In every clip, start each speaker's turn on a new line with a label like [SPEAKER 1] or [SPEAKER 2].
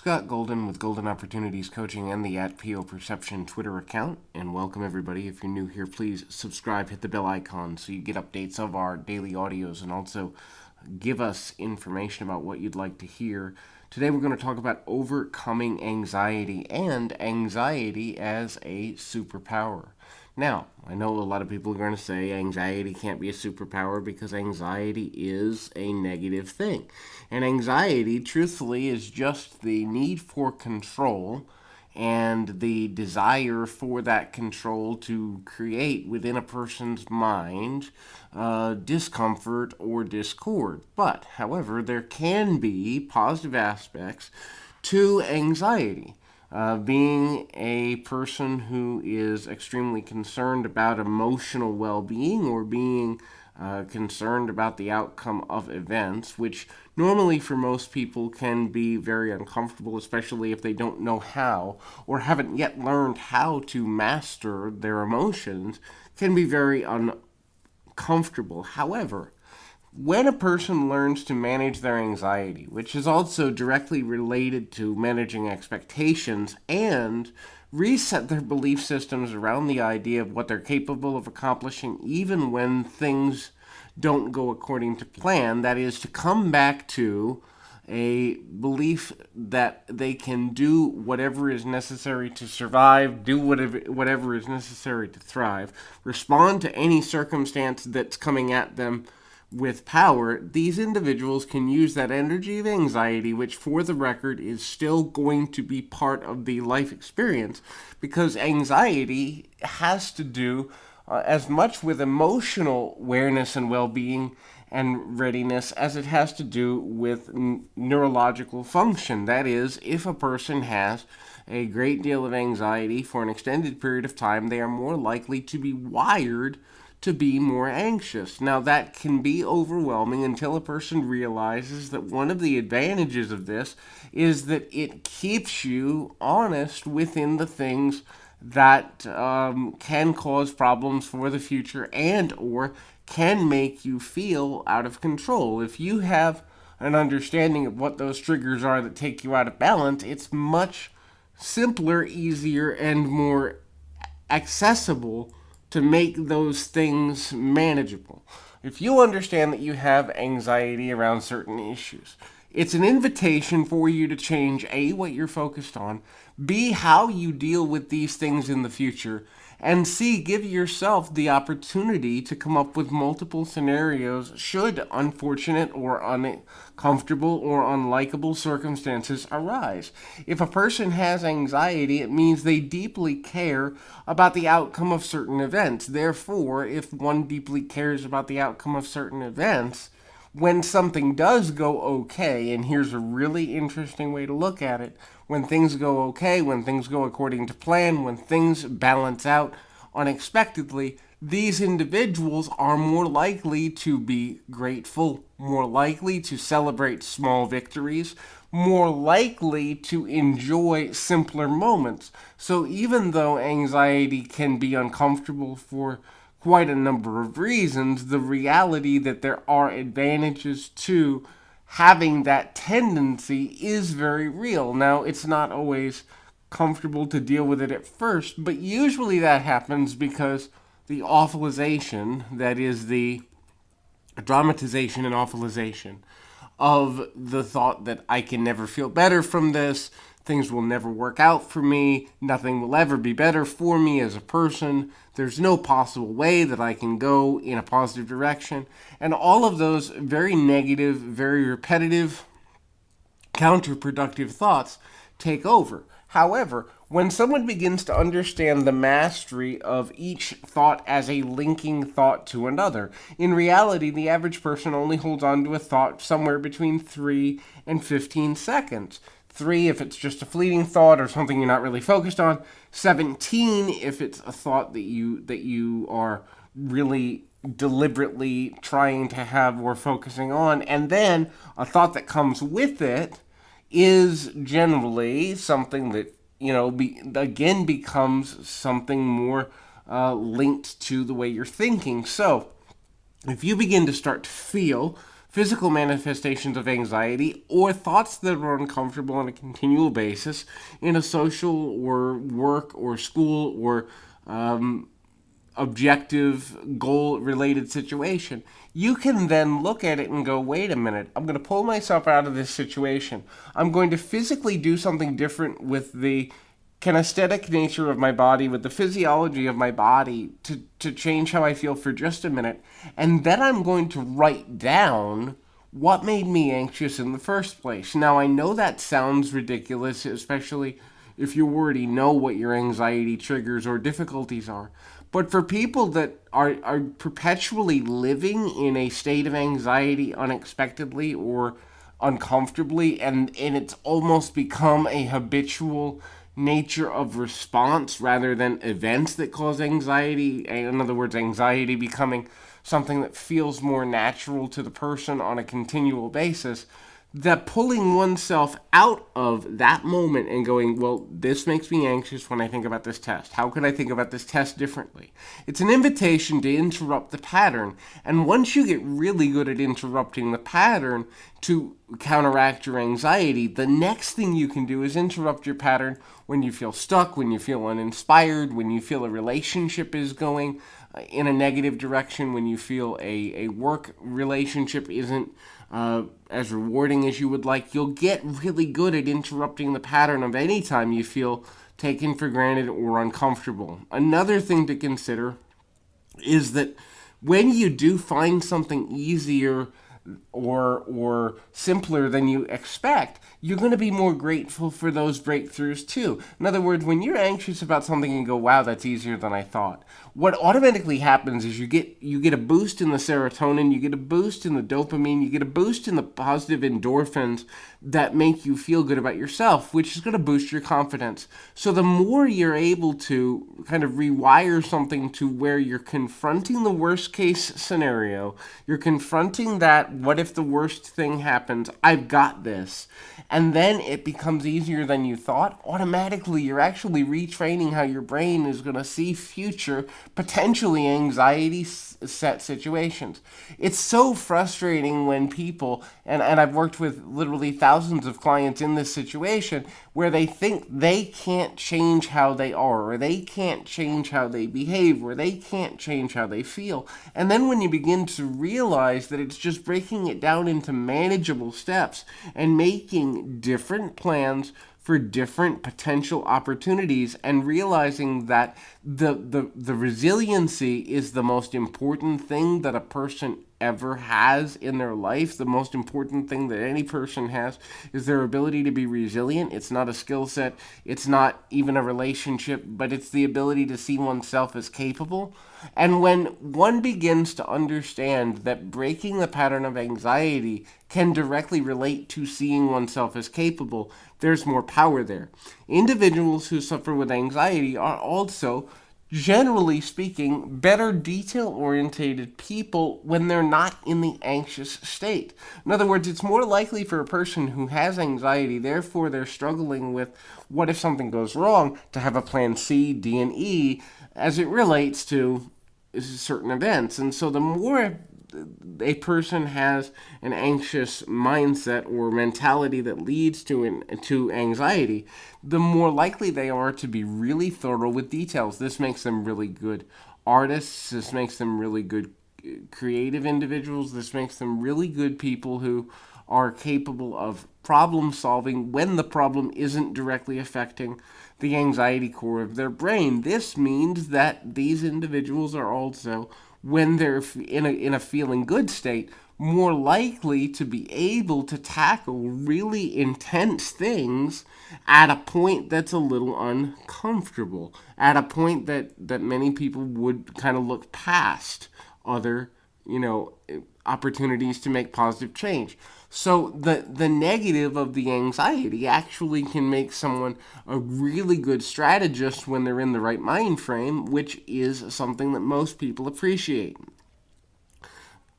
[SPEAKER 1] Scott Golden with Golden Opportunities Coaching and the @PO Perception Twitter account. And welcome everybody. If you're new here, please subscribe, hit the bell icon so you get updates of our daily audios and also give us information about what you'd like to hear. Today we're going to talk about overcoming anxiety and anxiety as a superpower. Now, I know a lot of people are going to say anxiety can't be a superpower because anxiety is a negative thing. And anxiety, truthfully, is just the need for control and the desire for that control to create within a person's mind discomfort or discord. But, however, there can be positive aspects to anxiety. Being a person who is extremely concerned about emotional well-being or being concerned about the outcome of events, which normally for most people can be very uncomfortable, especially if they don't know how or haven't yet learned how to master their emotions, can be very uncomfortable. However, when a person learns to manage their anxiety, which is also directly related to managing expectations, and reset their belief systems around the idea of what they're capable of accomplishing even when things don't go according to plan, that is, to come back to a belief that they can do whatever is necessary to survive, do whatever is necessary to thrive, respond to any circumstance that's coming at them with power, these individuals can use that energy of anxiety, which for the record is still going to be part of the life experience, because anxiety has to do as much with emotional awareness and well-being and readiness as it has to do with neurological function. That is, if a person has a great deal of anxiety for an extended period of time, they are more likely to be wired to be more anxious. Now, that can be overwhelming until a person realizes that one of the advantages of this is that it keeps you honest within the things that can cause problems for the future and or can make you feel out of control. If you have an understanding of what those triggers are that take you out of balance, it's much simpler, easier, and more accessible to make those things manageable. If you understand that you have anxiety around certain issues, it's an invitation for you to change A, what you're focused on, B, how you deal with these things in the future, and C, give yourself the opportunity to come up with multiple scenarios should unfortunate or uncomfortable or unlikable circumstances arise. If a person has anxiety, it means they deeply care about the outcome of certain events. Therefore, if one deeply cares about the outcome of certain events, when something does go okay, and here's a really interesting way to look at it, when things go okay, when things go according to plan, when things balance out unexpectedly, these individuals are more likely to be grateful, more likely to celebrate small victories, more likely to enjoy simpler moments. So even though anxiety can be uncomfortable for quite a number of reasons, the reality that there are advantages to having that tendency is very real. Now, it's not always comfortable to deal with it at first, but usually that happens because the awfulization, that is the dramatization and awfulization of the thought that I can never feel better from this, things will never work out for me, nothing will ever be better for me as a person, there's no possible way that I can go in a positive direction, and all of those very negative, very repetitive, counterproductive thoughts take over. However, when someone begins to understand the mastery of each thought as a linking thought to another, in reality, the average person only holds on to a thought somewhere between 3 and 15 seconds. 3 if it's just a fleeting thought or something you're not really focused on. 17 if it's a thought that you are really deliberately trying to have or focusing on. And then a thought that comes with it is generally something that, again becomes something more linked to the way you're thinking. So if you begin to start to feel physical manifestations of anxiety, or thoughts that are uncomfortable on a continual basis in a social or work or school or objective goal related situation, you can then look at it and go, wait a minute, I'm going to pull myself out of this situation. I'm going to physically do something different with the kinesthetic nature of my body, with the physiology of my body, to change how I feel for just a minute. And then I'm going to write down what made me anxious in the first place. Now, I know that sounds ridiculous, especially if you already know what your anxiety triggers or difficulties are. But for people that are perpetually living in a state of anxiety unexpectedly or uncomfortably, and it's almost become a habitual nature of response rather than events that cause anxiety. In other words, anxiety becoming something that feels more natural to the person on a continual basis, that pulling oneself out of that moment and going, well, this makes me anxious when I think about this test. How can I think about this test differently? It's an invitation to interrupt the pattern. And once you get really good at interrupting the pattern to counteract your anxiety, the next thing you can do is interrupt your pattern when you feel stuck, when you feel uninspired, when you feel a relationship is going in a negative direction, when you feel a work relationship isn't as rewarding as you would like. You'll get really good at interrupting the pattern of any time you feel taken for granted or uncomfortable. Another thing to consider is that when you do find something easier or simpler than you expect, you're going to be more grateful for those breakthroughs too. In other words, when you're anxious about something and go, wow, that's easier than I thought, what automatically happens is you get a boost in the serotonin, you get a boost in the dopamine, you get a boost in the positive endorphins that make you feel good about yourself, which is going to boost your confidence. So the more you're able to kind of rewire something to where you're confronting the worst case scenario, you're confronting that, what if the worst thing happens, I've got this, and then it becomes easier than you thought, automatically you're actually retraining how your brain is going to see future, potentially anxiety set situations. It's so frustrating when people, and I've worked with literally thousands of clients in this situation, where they think they can't change how they are, or they can't change how they behave, or they can't change how they feel. And then when you begin to realize that it's just breaking it down into manageable steps and making different plans for different potential opportunities, and realizing that the resiliency is the most important thing that a person ever has in their life. The most important thing that any person has is their ability to be resilient. It's not a skill set, it's not even a relationship, but it's the ability to see oneself as capable. And when one begins to understand that breaking the pattern of anxiety can directly relate to seeing oneself as capable, there's more power there. Individuals who suffer with anxiety are also, generally speaking, better detail-orientated people when they're not in the anxious state. In other words, it's more likely for a person who has anxiety, therefore they're struggling with what if something goes wrong, to have a plan C, D, and E as it relates to certain events. And so the more a person has an anxious mindset or mentality that leads to anxiety, the more likely they are to be really thorough with details. This makes them really good artists. This makes them really good creative individuals. This makes them really good people who are capable of problem solving when the problem isn't directly affecting the anxiety core of their brain. This means that these individuals are also, when they're in a feeling good state, more likely to be able to tackle really intense things at a point that's a little uncomfortable, at a point that many people would kind of look past other, opportunities to make positive change. So the negative of the anxiety actually can make someone a really good strategist when they're in the right mind frame, which is something that most people appreciate.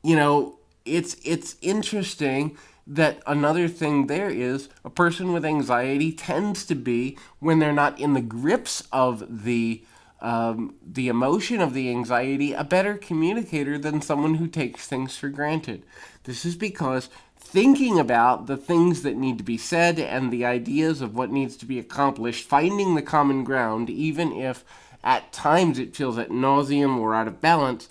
[SPEAKER 1] It's interesting that another thing there is a person with anxiety tends to be, when they're not in the grips of the emotion of the anxiety, a better communicator than someone who takes things for granted. This is because thinking about the things that need to be said and the ideas of what needs to be accomplished, finding the common ground, even if at times it feels at nauseum or out of balance,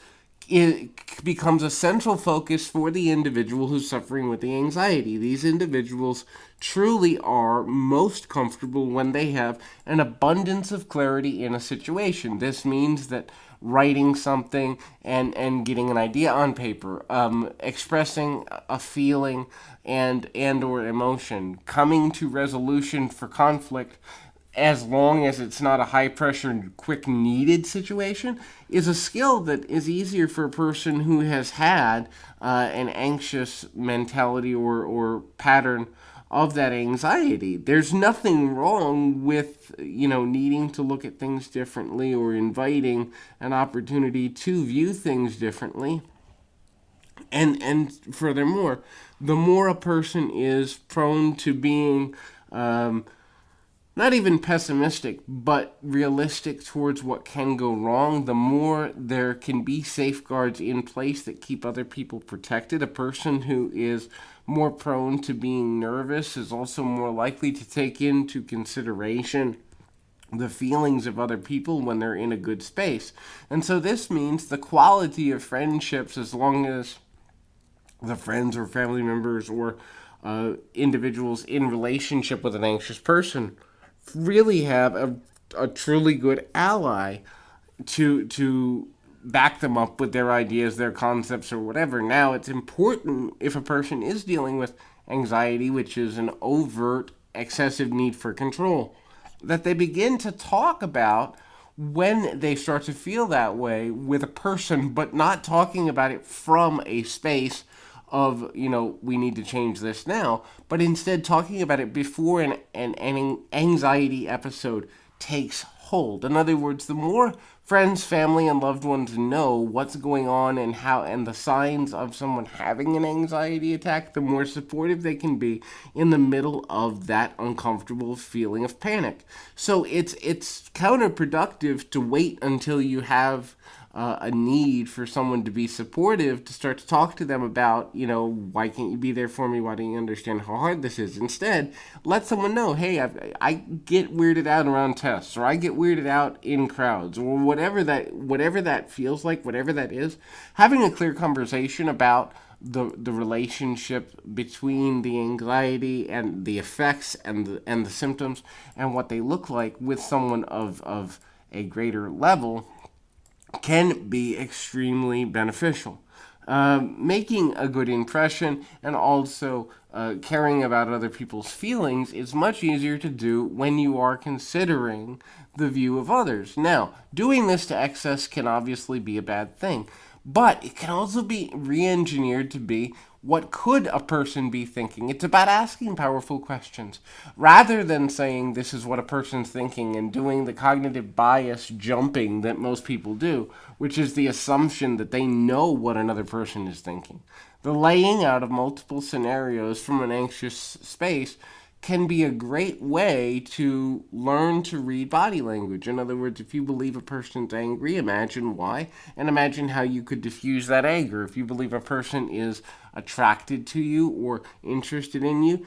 [SPEAKER 1] it becomes a central focus for the individual who's suffering with the anxiety. These individuals truly are most comfortable when they have an abundance of clarity in a situation. This means that writing something and getting an idea on paper, expressing a feeling and or emotion, coming to resolution for conflict, as long as it's not a high pressure, quick needed situation, is a skill that is easier for a person who has had an anxious mentality or pattern of that anxiety. There's nothing wrong with, needing to look at things differently or inviting an opportunity to view things differently. And furthermore, the more a person is prone to being not even pessimistic, but realistic towards what can go wrong, the more there can be safeguards in place that keep other people protected. A person who is more prone to being nervous is also more likely to take into consideration the feelings of other people when they're in a good space. And so this means the quality of friendships, as long as the friends or family members or individuals in relationship with an anxious person really have a truly good ally to back them up with their ideas, their concepts, or whatever. Now, it's important if a person is dealing with anxiety, which is an overt, excessive need for control, that they begin to talk about when they start to feel that way with a person, but not talking about it from a space of, we need to change this now, but instead talking about it before an anxiety episode takes hold. In other words, the more friends, family, and loved ones know what's going on and how and the signs of someone having an anxiety attack, the more supportive they can be in the middle of that uncomfortable feeling of panic. So it's counterproductive to wait until you have a need for someone to be supportive to start to talk to them about, why can't you be there for me? Why don't you understand how hard this is? Instead, let someone know, hey, I get weirded out around tests, or I get weirded out in crowds, or whatever that feels like, whatever that is. Having a clear conversation about the relationship between the anxiety and the effects and the symptoms and what they look like with someone of a greater level can be extremely beneficial. Making a good impression and also caring about other people's feelings is much easier to do when you are considering the view of others. Now, doing this to excess can obviously be a bad thing, but it can also be re-engineered to be what could a person be thinking. It's about asking powerful questions rather than saying this is what a person's thinking and doing the cognitive bias jumping that most people do, which is the assumption that they know what another person is thinking. The laying out of multiple scenarios from an anxious space can be a great way to learn to read body language. In other words, if you believe a person's angry, imagine why, and imagine how you could diffuse that anger. If you believe a person is attracted to you or interested in you,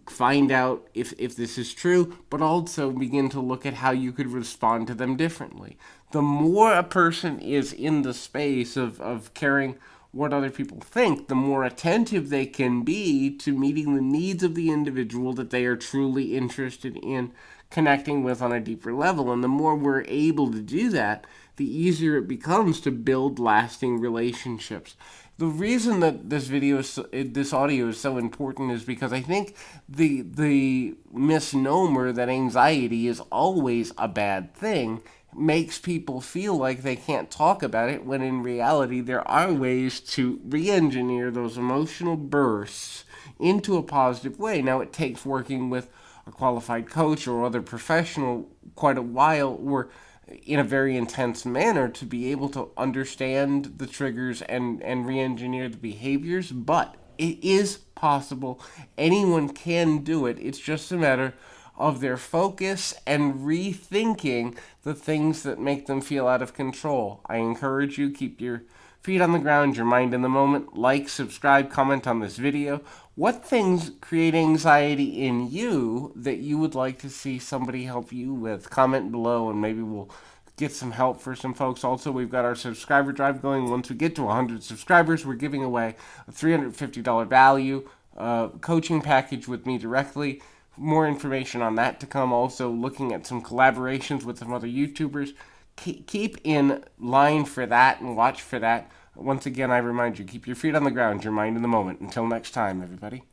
[SPEAKER 1] find out if this is true, but also begin to look at how you could respond to them differently. The more a person is in the space of caring what other people think, the more attentive they can be to meeting the needs of the individual that they are truly interested in connecting with on a deeper level. And the more we're able to do that, the easier it becomes to build lasting relationships. The reason that this audio is so important is because I think the misnomer that anxiety is always a bad thing makes people feel like they can't talk about it, when in reality there are ways to re-engineer those emotional bursts into a positive way. Now, it takes working with a qualified coach or other professional quite a while, or in a very intense manner, to be able to understand the triggers and re-engineer the behaviors, but it is possible. Anyone can do it. It's just a matter of their focus and rethinking the things that make them feel out of control. I encourage you, keep your feet on the ground, your mind in the moment. Like, subscribe, comment on this video. What things create anxiety in you that you would like to see somebody help you with? Comment below and maybe we'll get some help for some folks. Also, we've got our subscriber drive going. Once we get to 100 subscribers, we're giving away a $350 value coaching package with me directly. More information on that to come. Also, looking at some collaborations with some other YouTubers. Keep in line for that and watch for that. Once again, I remind you, keep your feet on the ground, your mind in the moment. Until next time, everybody.